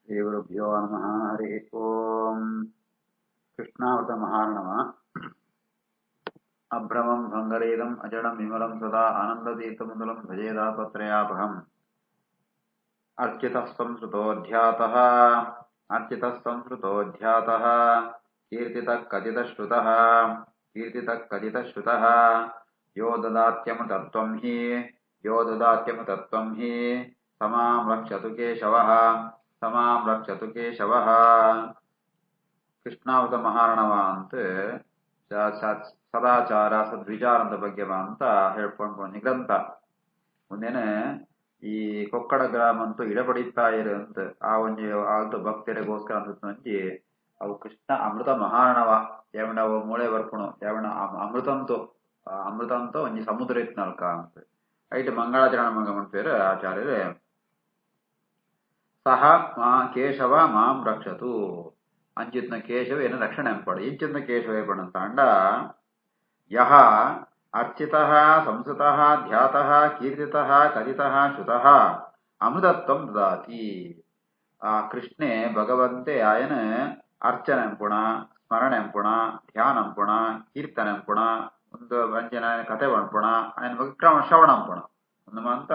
श्रीगुरुभ्यो नमः। हरि ओम। कृष्णावृत महार्णव अभ्रमं भंगरेदं अजडं विमलं सदा आनन्दतीर्थमुदलं भजेदापत्रयापहम् अर्चितः कीर्तितः कथितश्रुतः यो ददात्यमृतत्वं हि समां रक्षतु केशवः ಕೃಷ್ಣಾವತ ಮಹಾರಣವ ಅಂತ ಸದಾಚಾರ ಸದ್ವಿಚಾರದ ಬಗ್ಗೆ ಅಂತ ಹೇಳ್ಕೊಂಡು ನಿಗ್ರಂಥ ಮುಂದೇನೆ ಈ ಕೊಕ್ಕಡ ಗ್ರಾಮ ಅಂತೂ ಇಡಪಡಿತಾ ಇರು ಅಂತ ಆ ಒಂಜಿ ಆಲ್ತು ಭಕ್ತರಿಗೋಸ್ಕರ ಅಂದಿ ಅವು ಕೃಷ್ಣ ಅಮೃತ ಮಹಾರಣವ ಯಾವಣ ಅವು ಮೂಳೆ ಬರ್ಪುಣು ಯಾವಣ ಅಮೃತಂತೋ ಒಂಜಿ ಸಮುದ್ರ ಇತ್ನಲ್ಕ ಅಂತ ಐಟ್ ಮಂಗಳಾಚರಣ ಮಂಗಮನ್ ಪೇರು ಆಚಾರ್ಯರೇ ಸಹ ಕೇಶವ ಮಾಂ ರಕ್ಷತು ಅಂಚಿತ್ನ ಕೇಶವ ಏನು ರಕ್ಷಣೆ ಅನ್ಪಡು ಇಂಚಿತ್ನ ಕೇಶವ ಏರ್ಪಡಂತ ಅಂಡ ಯಹ ಅರ್ಚಿತಃ ಸಂಸ್ಕೃತಃ ಧ್ಯಾತಃ ಕೀರ್ತಿತಃ ಕಥಿತಃ ಶ್ರುತಃ ಅಮೃತತ್ವಂ ದದಾತಿ ಆ ಕೃಷ್ಣೆ ಭಗವಂತೆ ಆಯನ ಅರ್ಚನೆ ಅಂಪುಣ ಸ್ಮರಣೆ ಅಂಪುಣ ಧ್ಯಾನ ಅಂಪುಣ ಕೀರ್ತನೆ ಅಂಪುಣ ಒಂದು ವಂಚನ ಕಥೆ ಅಂಪುಣ ఆయన ಬಗ್ಗೆ ಶ್ರವಣ ಅಂಪುಣ ಒಂದು ಮಂತ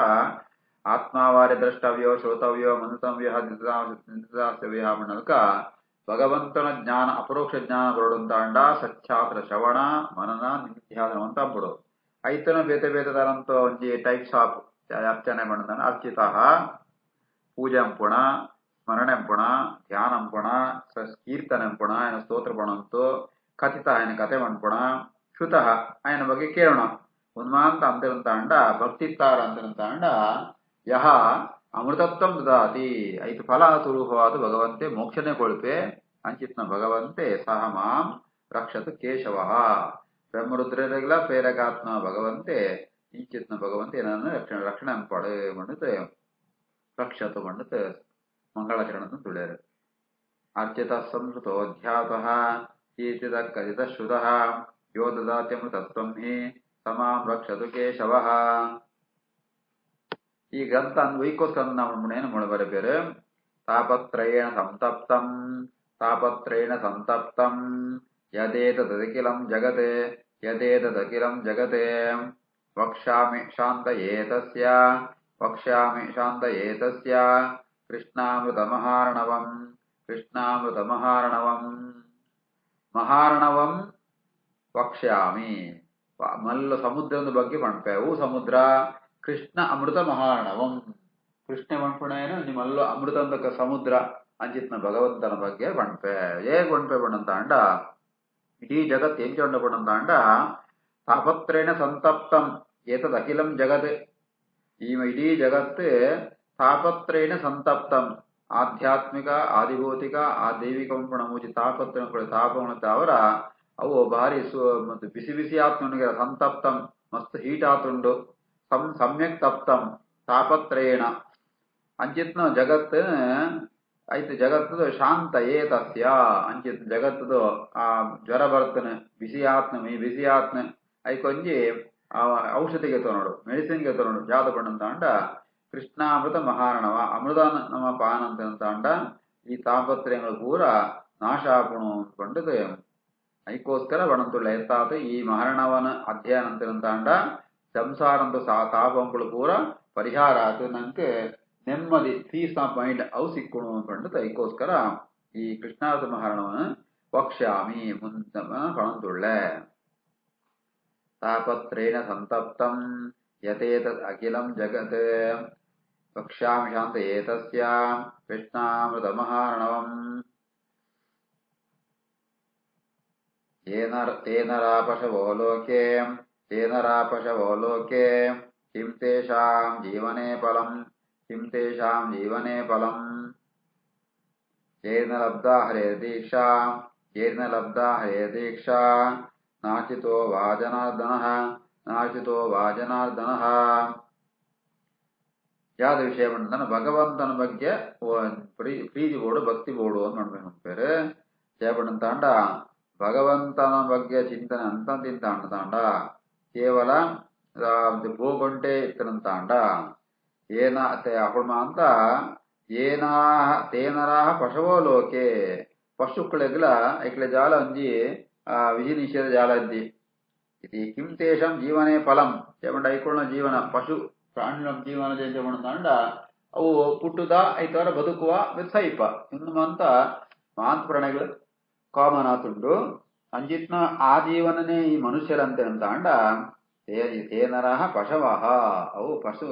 ಆತ್ಮಾವಾರ್ಯ ದ್ರಷ್ಟವ್ಯೋ ಶ್ರೋತವ್ಯೋ ಮನಸವ್ಯ ನಿಧಾಸ್ತವ್ಯ ಅನ್ನೋದಕ್ಕ ಭಗವಂತನ ಜ್ಞಾನ ಅಪರೋಕ್ಷ ಜ್ಞಾನ ಬರೋದಂತಾಂಡ ಸಚ್ಛಾತ್ರ ಶ್ರವಣ ಮನನ ನಿಧ್ಯಾಸನ ಅಂತ ಅಂಬಿಡೋದು ಐತನ ಬೇತೆ ಒಂಜಿ ಟೈಪ್ಸ್ ಆಫ್ ಅರ್ಚನೆ ಬಂದ ಅರ್ಚಿತ ಪೂಜೆ ಅಂಪುಣ ಸ್ಮರಣೆ ಅಂಪುಣ ಧ್ಯಾನ ಅಂಪುಣ ಕೀರ್ತನೆ ಅಂಪುಣ ఆయన ಸ್ತೋತ್ರ ಪಣಂತು ಕಥಿತ ఆయన ಕಥೆ ಮಣ್ಪುಣ ಶ್ರುತ ఆయన ಬಗ್ಗೆ ಕೇಳೋಣ ಉನ್ಮಾಂತ ಅಂತಿರಂತಾಂಡ ಭಕ್ತಿತ್ತಾರ ಅಂತಿರಂತಾಂಡ ಯಹ ಅಮೃತತ್ವಂ ದದಾತಿ ಐದು ಫಲ ತುರುಹವಾದ ಭಗವಂತೆ ಮೋಕ್ಷನೆ ಕೊಳ್ಪೆ ಅಂಚಿತ್ನ ಭಗವಂತೆ ಸಹ ಮಾಂ ರಕ್ಷತು ಕೇಶವ ಬ್ರಹ್ಮರುದ್ರರಿಗಳ ಪ್ರೇರಕಾತ್ಮ ಭಗವಂತೆ ಇಂಚಿತ್ನ ಭಗವಂತೆ ನಾನು ರಕ್ಷಣೆ ಅನ್ಪಾಡು ಬಂಡಿತು ರಕ್ಷತು ಬಂಡಿತು ಮಂಗಳಾಚರಣೆ ತುಳ್ಯರು ಅರ್ಚಿತ ಸಂಸ್ಕೃತೋ ಧ್ಯಾತಃ ಕೀರ್ತಿತ ಕಥಿತ ಶ್ರುತಃ ಯೋ ದದಾತ್ಯಮೃತತ್ವಂ ಹಿ ಸಮಾಂ ರಕ್ಷತು ಕೇಶವ ಈ ಗ್ರಂಥ ಅನ್ವಯಿಕೋಸ್ಕರ ನಾವು ಏನು ಮಾಡಬಾರ ಬೇರೆ ತಾಪತ್ರಯೇಣ ಸಂತಪ್ತಂ ಯದೇತದಖಿಲಂ ಜಗತೆ ವಕ್ಷ್ಯಾಮಿ ಶಾಂತಯೇತಸ್ಯ ಕೃಷ್ಣಾಮೃತಮಹಾರ್ಣವಂ ಮಹಾರ್ಣವಂ ವಕ್ಷ್ಯಾಮಿ ಮಲ್ಲ ಸಮುದ್ರದ ಬಗ್ಗೆ ಮಾಡ್ಪೇವು ಸಮುದ್ರ ಕೃಷ್ಣ ಅಮೃತ ಮಹಾರ್ಣವಂ ಕೃಷ್ಣ ಬಣ್ಪುಣೇನು ನಿಮ್ಮಲ್ಲ ಅಮೃತ ಅಂದಕ ಸಮುದ್ರ ಅಂಚಿತ್ನ ಭಗವಂತನ ಬಗ್ಗೆ ಬಣ್ಪೆ ಹೇಗ್ ಬಣ್ಪೆ ಬಣ್ಣಂತ ಅಂಡ ಇಡೀ ಜಗತ್ ಹೆಂಚ ಬಣ್ಣಂತ ಅಂಡ ತಾಪತ್ರೇಣ ಸಂತಪ್ತಂ ಏತದ್ ಅಖಿಲಂ ಜಗತ್ ಈ ಇಡೀ ಜಗತ್ ತಾಪತ್ರೇಣ ಸಂತಪ್ತಂ ಆಧ್ಯಾತ್ಮಿಕ ಆದಿಭೌತಿಕ ಆ ದೈವಿಕ ಪಂಪುಣ ಮೂಜಿ ತಾಪತ್ರ ತಾಪವಣತೆ ಅವರ ಅವು ಭಾರಿ ಮತ್ತು ಬಿಸಿ ಬಿಸಿ ಆತ್ಮನಿಗೆ ಸಂತಪ್ತಂ ಮಸ್ತ್ ಹೀಟ್ ಆತುಂಡು ಸಮ್ಯಕ್ ತಪ್ತಂ ತಾಪತ್ರಯೇಣ ಅಂಚಿತ್ನ ಜಗತ್ ಐತೆ ಜಗತ್ತದು ಶಾಂತ ಏತಸ್ಯ ಅಂಚಿತ್ ಜಗತ್ತದು ಆ ಜ್ವರ ಬರ್ತನೆ ಬಿಸಿ ಆತ್ಮ ಐಕೊಂಜಿ ಔಷಧಿಗೆ ತೋನೋಡು ಮೆಡಿಸಿನ್ಗೆ ತೋನೋಡು ಜಾತ ಪಣ್ಣಂತ ಅಂಡ ಕೃಷ್ಣಾಮೃತ ಮಹಾರ್ಣವ ಅಮೃತ ನಮ್ಮ ಪಾನ ಅಂತ ಅಂಡ ಈ ತಾಪತ್ರಯಗಳು ಪೂರ ನಾಶ ಆಪುಣು ಅಂದ್ಕೊಂಡದು ಐಕೋಸ್ಕರ ಬಣಂತುಳ್ಳ ಎತ್ತಾತು ಈ ಮಹಾರ್ಣವನ ಅಧ್ಯಯನ ಅಂತ ಅಂಡ ಸಂಸಾರಂತ ತಾಪಂಗಳು ಪೂರ ಪರಿಹಾರ ಆತು ನಂಗೆ ನೆಮ್ಮದಿ ಪೀಸ್ ಆಫ್ ಮೈಂಡ್ ಅವು ಸಿಕ್ಕುಣು ಅಂದ್ಕೊಂಡು ಅದಕ್ಕೋಸ್ಕರ ಈ ಕೃಷ್ಣಾವೃತ ಮಹಾರಣವನ್ನು ವಕ್ಷ್ಯಾಮಿ ಮುಂದ ಪಣಂತುಳ್ಳೆ ತಾಪತ್ರೇಣ ಸಂತಪ್ತಂ ಯತೇತದ್ ಅಖಿಲಂ ಜಗತ್ ವಕ್ಷ್ಯಾಮಿ ಶಾಂತಯೇತಸ್ಯ ಕೃಷ್ಣಾಮೃತ ಮಹಾರ್ಣವಂ ತೇನ ರಾಪಶವೋ ಲೋಕೆ किं तेषां जीवने फलं येन लब्धा हरे दीक्षा नाचितो वा जनार्दनः ಯಾದ ವಿಷಯ ಬಂದ ಭಗವಂತನ ಬಗ್ಗೆ ಪ್ರೀತಿ ಬೋಡು ಭಕ್ತಿ ಬೋಡು ಅಂತ ಮಾಡ್ಬೇಕು ಜಯಪಡಂತ ಅಂಡ ಭಗವಂತನ ಬಗ್ಗೆ ಚಿಂತನೆ ಅಂತಂತಿಂತ ಅಂಡ ಕೇವಲ ಭೂಗೊಂಟೆ ಇತ್ತರಂತ ಅಂಡ ಏನ ಅಹುಳ್ಮ ಅಂತ ते नराः पशवो लोके पशुक्लेग्ल ऐक्ले जाल अंजी विधि निषेध जाल इति किं तेषां जीवने फलं ఏమంటే ఐకుళ్ళ జీవన పశు ಪ್ರಾಣಿಗಳ ಜೀವನ ಜೇಂಜಮಂಡ ಅವು ಪುಟ್ಟುದ ಐತವರ ಬದುಕುವ ವಿತ್ಸೈಪ ಇನ್ನುಮಂತ ಮಾಂತ ಪ್ರಾಣಿಗಳು ಕಾಮನ್ ಆತುಂಡು ಅಂಜಿತ್ನ ಆ ಜೀವನನೇ ಈ ಮನುಷ್ಯರಂತೆ ಅಂತ ಅಂಡ ತೇನರಹ ಪಶವಹ ಅವು ಪಶು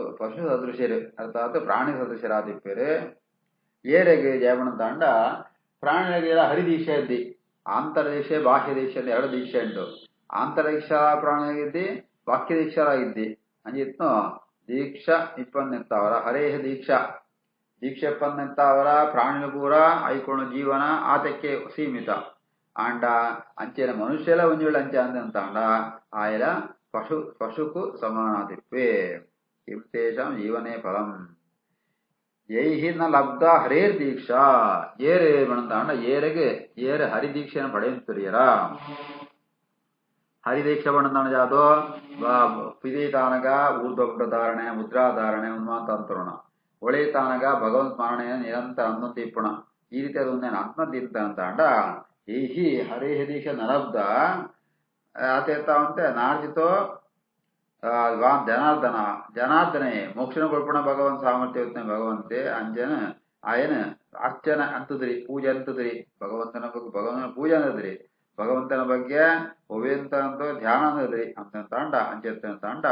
ಸದೃಶ್ಯರು ಅರ್ಥಾತ್ ಪ್ರಾಣಿ ಸದೃಶ್ಯರಾದಿಪ್ಪೇರು ಏರೆಗೆ ಜಯಮಣಂತ ಅಂಡ ಪ್ರಾಣಿಗಳಿಗೆಲ್ಲ ಹರಿದೀಕ್ಷೆ ಇದ್ದಿ ಆಂತರದೀಕ್ಷೆ ಬಾಹ್ಯ ದೀಕ್ಷೆ ಅಂತ 2 ದೀಕ್ಷೆ ಉಂಟು ಆಂತರದೀಕ್ಷಾ ಪ್ರಾಣಿಯಾಗಿದ್ದಿ ಬಾಹ್ಯ ದೀಕ್ಷರಾಗಿದ್ದಿ ಅಂಜಿತ್ನು ದೀಕ್ಷಾ ಇಪ್ಪನ್ನೆತ್ತವರ ಹರೇಹ ದೀಕ್ಷಾ ದೀಕ್ಷೆಪ್ಪನ್ನೆತ್ತವರ ಪ್ರಾಣಿಗಳು ಪೂರ ಐಕೋಣ ಜೀವನ ಆತಕ್ಕೆ ಸೀಮಿತ ಆಂಡ ಅಂಚೆನ ಮನುಷ್ಯಲ ಒಂಜುಳ ಅಂಚೆ ಅಂತ ಅಂಡ ಆಯಲ ಪಶುಕು ಸಮಾನಾದಿಪ್ಪೆ ಕಿಂ ತೇಷಾಂ ಜೀವನೇ ಫಲಂ ಯೈಹಿ ನ ಲಬ್ಧ ಹರೇರ್ ದೀಕ್ಷಾ ಏರೆ ಮಣಂತಾಂಡ ಏರೆಗೆ ಏರೆ ಹರಿದೀಕ್ಷೆಯನ್ನು ಪಡೆಯುತ್ತಿರಿಯರ ಹರಿದೀಕ್ಷ ಬಣ್ಣದಾನ ಜಾದು ಪಿದೀತಾನಗ ಊರ್ಧ್ವಪುಟ ಧಾರಣೆ ಮುದ್ರಾಧಾರಣೆ ಉನ್ಮಾಂತಂತರುಣ ಒಳಿತಾನಗ ಭಗವಂತ ಸ್ಮರಣೆಯ ನಿರಂತರ ಅನ್ನೊಂದು ಇಪ್ಪುಣ ಈ ರೀತಿ ಅದು ಅನ್ನೊಂದು ಇಂತ ಅಂತ ಅಂಡ ಏಹಿ ಹರೇಹ ದೀಕ್ಷ ನಲಬ್ಧ ಆತೇತಾವಂತೆ ನಾರ್ಜಿತೋ ಜನಾರ್ದನೆ ಮೋಕ್ಷನ ಕೊಳ್ಪುಣ ಭಗವಂತ ಸಾಮರ್ಥ್ಯ ಭಗವಂತೆ ಅಂಜನ ಆಯನ ಅರ್ಚನ ಅಂತದ್ರಿ ಪೂಜೆ ಅಂತದ್ರಿ ಭಗವಂತನ ಪೂಜೆ ಅನ್ನದ್ರಿ ಭಗವಂತನ ಬಗ್ಗೆ ಒವೆಂತ ಅಂತ ಧ್ಯಾನ ಅನ್ನದ್ರಿ ಅಂತ ಅಂಡ ಅಂಚೆತ್ತ ಅಂಡ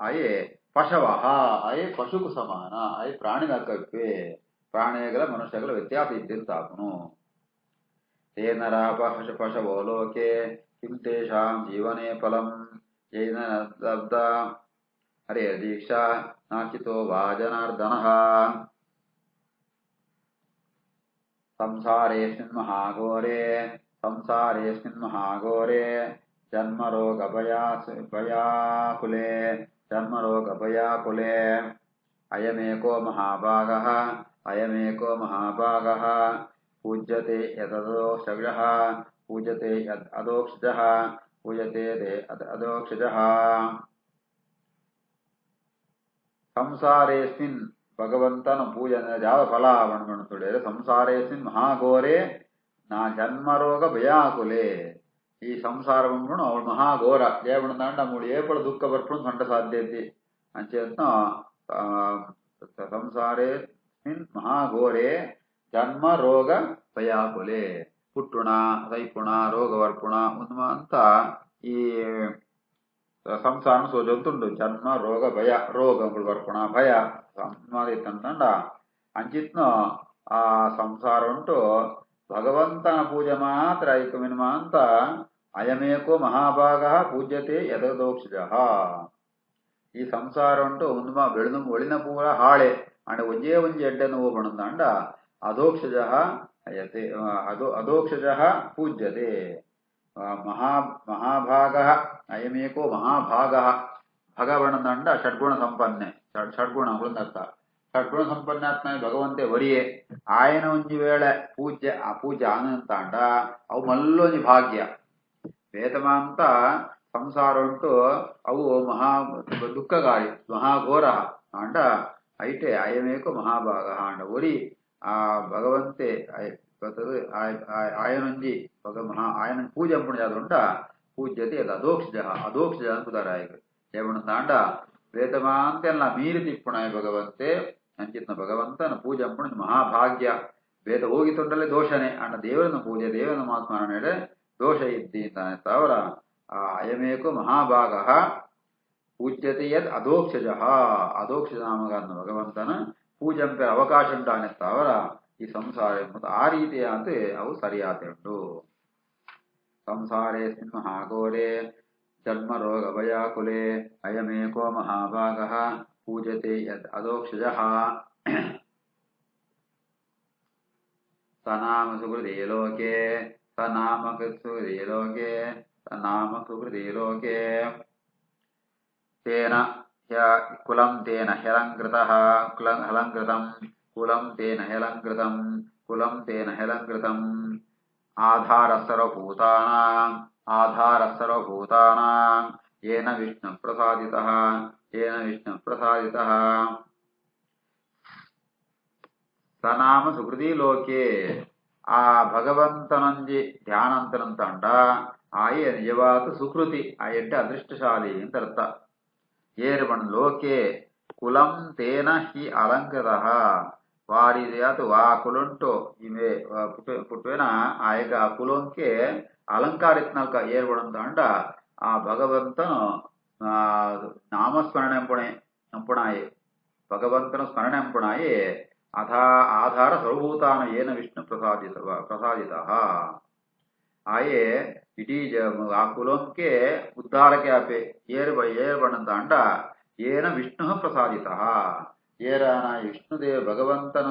ಆಯೇ ಪಶವಹ ಆಯೇ ಪಶುಕು ಸಮಾನ ಆಯೇ ಪ್ರಾಣಿಗಳ ಕಪ್ಪೆ ಪ್ರಾಣಿಗಳ ಮನುಷ್ಯಗಳ ವ್ಯತ್ಯಾಸ ಇದ್ದಿರ್ತಾಪನು ತೇನರ ಪಶವೋ ಲೋಕೆ ಕಿಂ ತೇಷಾಂ ಜೀವನೇ ಫಲಂ ಜೈನ ಲಬ್ಧ ಹರೇ ದೀಕ್ಷಾ ನಾಚಿತೋ ವಾ ಜನಾರ್ದನಃ ಸಂಸಾರೇಸ್ಮಿನ್ ಮಹಾಘೋರೆ ಜನ್ಮರೋಗಭಯಾಕುಲೆ ಅಯಮೇಕೋ ಮಹಾಭಾಗಃ ಪೂಜ್ಯತೆ ಯದದೋಕ್ಷಜಃ ಪೂಜ್ಯತೆ ಯದ್ ಅದೋಕ್ಷಜಃ ಪೂಜ್ಯತೆ ಅದೋಕ್ಷಜಃ ಸಂಸಾರೇಸ್ಮಿನ್ ಭಗವಂತನ ಪೂಜನ ಯಾವ ಫಲ ಬಣ್ಮಣುತ್ತೊಡೆಯರೆ ಸಂಸಾರೇಸ್ಮಿನ್ ಮಹಾಘೋರೆ ನಾ ಜನ್ಮರೋಗ ಭಯಾಕುಲೆ ಈ ಸಂಸಾರ ಬಂದ್ಬಿಡು ಅವಳು ಮಹಾಘೋರ ದೇವಣ್ಣ ಮೂಳು ಏಪಳ ದುಃಖ ಬರ್ಪುಣ ಕಂಡ ಸಾಧ್ಯತೆ ಅಂಚೆತ್ನ ಸಂಸಾರೇಸ್ಮಿನ್ ಮಹಾಘೋರೆ ಜನ್ಮ ರೋಗ ಭಯಾಕುಲೆ ಪುಟ್ಟುಣ ಸೈಪುಣ ರೋಗವರ್ಪುಣ ಅಂತ ಈ ಸಂಸಾರ ಸೋಜಂತುಂಡು ಜನ್ಮ ರೋಗ ಭಯ ರೋಗಗಳು ಬರ್ಪುಣ ಭಯ ತಂಡ ಅಂಚಿತ್ನ ಆ ಸಂಸಾರ ಉಂಟು ಭಗವಂತನ ಪೂಜೆ ಮಾತ್ರ ಐಕಮಿನ್ಮ ಅಂತ ಅಯಮೇಕೋ ಮಹಾಭಾಗ ಪೂಜ್ಯತೆ ಯದೋಕ್ಷಜ ಈ ಸಂಸಾರ ಉಂಟು ಬೆಳೆದು ಒಳಿನ ಪೂರ ಹಾಳೆ ಅಂಡ ಒಂಜೇ ಎಡ್ಡೆನ್ನು ಹೋಗೋಣಂದ ಅಧೋಕ್ಷಜ ಅಧೋಕ್ಷಜ ಪೂಜ್ಯತೆ ಮಹಾಭಾಗ ಅಯಮೇಕೋ ಮಹಾಭಾಗ ಭಗವಣಂದ ಷಡ್ಗುಣ ಸಂಪನ್ನೆ ಷಡ್ಗುಣ ಅರ್ಥ ಷಡ್ಗುಣ ಸಂಪನ್ನಾತ್ಮ ಭಗವಂತೆ ವರಿಯೇ ಆಯನ ಒಂಜಿ ವೇಳೆ ಪೂಜ್ಯ ಆನಂತಾಂಡ ಅವು ಮಲ್ಲೊಂಜಿ ಭಾಗ್ಯ ವೇದಮಾಂತ ಸಂಸಾರ ಉಂಟು ಅವು ದುಃಖಗಾರಿ ಮಹಾಘೋರ ಅಂಡ ಐಟೆ ಅಯಮೇಕೋ ಮಹಾಭಾಗ ಅಂಡ ಒರಿ ಆ ಭಗವಂತೆ ಆಯನೊಂಜಿ ಆಯನ ಪೂಜೆ ಅಂಪುಣ ಜಾದುಂಡ ಪೂಜ್ಯತೆ ಅದು ಅದೋಕ್ಷಜ ಅನ್ಪುದಾರಾಯಕ ಏವಣಂದಾಂಡ ವೇದಮಾಂತೆಲ್ಲ ಮೀರಿ ತಿಪ್ಪುಣಾಯ ಭಗವಂತೆ ಅಂಚಿತ್ನ ಭಗವಂತನ ಪೂಜೆ ಅಂಪುಣ ಮಹಾಭಾಗ್ಯ ವೇದ ಹೋಗಿ ತೊಂಡಲ್ಲೇ ದೋಷನೆ ಅಣ್ಣ ದೇವರನ್ನ ಪೂಜೆ ದೇವರನ್ನ ಮಾತ್ಮಾರಣೆ ದೋಷ ಇದ್ದಿ ಅಂತ ಅವರ ಅಯಮೇಕೋ ಮಹಾಭಾಗ ಪೂಜ್ಯತೆ ಯದ್ ಅಧೋಕ್ಷಜ ನಾಮಗಾರನ ಭಗವಂತನ ಪೂಜಂಪೆ ಅವಕಾಶ ಉಂಟಾನೆತ್ತ ಅವರ ಈ ಸಂಸಾರ ಎಂಬುದು ಆ ರೀತಿಯಾದ ಅವು ಸರಿಯಾತೆ ಉಂಟು ಸಂಸಾರೇಸ್ಮಿನ್ ಮಹಾಘೋರೆ ಜನ್ಮ ರೋಗ ಭಯಾಕುಲೆ ಅಯಮೇಕೋ ಮಹಾಭಾಗ ಪೂಜತೆ ಯದ್ ಅಧೋಕ್ಷಜ ಸನಾಮ ಸುಹೃದೇ ಲೋಕೆ ತೇನ ಕುಲಂ ತೇನ ಹೆಲಂಕೃತಂ ಆಧಾರ ಸರ್ವಭೂತಾನಾಂ ಯೇನ ವಿಷ್ಣು ಪ್ರಸಾದಿತಃ ಸನಾಮ ಸುಕೃತಿ ಲೋಕೆ ಆ ಭಗವಂತನಂಜಿ ಧ್ಯಾನಂತರಂತಾಂಡ ಆಯೆ ನಿಜವಾದ ಸುಕೃತಿ ಆ ಎಡ್ಡೆ ಅದೃಷ್ಟಶಾಲಿ ಅಂತ ಅರ್ಥ ಏರ್ಬಣ್ ಲೋಕೆ ಕುಲಂ ತೇನ ಹಿ ಅಲಂಕೃತ వారియాతు వా కులంటో ఇవే పుట్టువేన ఆయక కులంకే ಅಲಂಕಾರಿತ್ನಲ್ಕ ಏರ್ಬಡಂತ ಆ ಭಗವಂತನು ನಾಮಸ್ಮರಣೆ ಎಂಪುಣಾಯಿ ಭಗವಂತನ ಸ್ಮರಣೆ ಎಂಪುಣಾಯಿ ಆಧಾರ ಸರ್ವಭೂತಾನ ಏನ ವಿಷ್ಣು ಪ್ರಸಾದಿತ ಆಯೆ ಇಡೀ ಆ ಕುಲಂಕೆ ಉದ್ಧಾರಕ್ಕೆ ಆಪೆ ಏರ್ಬಡಂತ ಏನ ವಿಷ್ಣು ಪ್ರಸಾದಿತ ಏರಾನ ವಿಷ್ಣುದೇವ ಭಗವಂತನ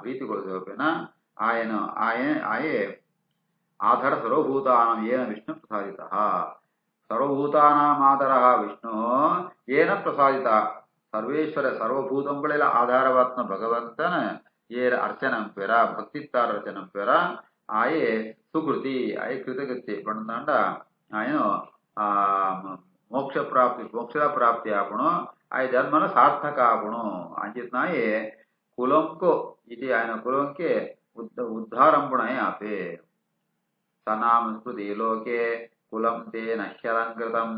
ಪ್ರೀತಿಗೊಳಿಸುವಪೇನ ಆಯೆ ಆಧಾರ ಸರ್ವಭೂತಾನಾಂ ಏನ ವಿಷ್ಣು ಪ್ರಸಾದಿತ ಸರ್ವಭೂತಾನಾಮಾಧಾರ ವಿಷ್ಣು ಏನ ಪ್ರಸಾದಿತ ಸರ್ವೇಶ್ವರ ಸರ್ವಭೂತಂಗಳೆಲ್ಲ ಆಧಾರವಾತ್ಮ ಭಗವಂತನ ಏರ ಅರ್ಚನಂಪೆರ ಭಕ್ತಿತ್ತಾರ ಅರ್ಚನಂಪೆರ ಆಯೆ ಸುಕೃತಿ ಆಯೆ ಕೃತಕೃತ್ಯ ಪಣಂದಾಂಡ ಆಯನು ಮೋಕ್ಷದ ಪ್ರಾಪ್ತಿ ಆಪಣು ಆಯ ಜನ್ಮನ ಸಾರ್ಥಕ ಆಪಣು ಅಂಚಿತ್ನಾಯೆ ಕುಲಂಕೋ ఇది ఆయన కులంకే ఉద్ధారంపుణయ ఆపే సనామ స్మృతి లోకే కులం తే నహ్యలంకృతం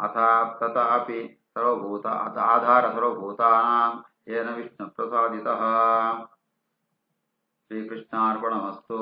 అథాపి సర్వభూత ఆధార సర్వభూతానాం ఏన విష్ణు ప్రసాదితః శ్రీకృష్ణార్పణమస్తు.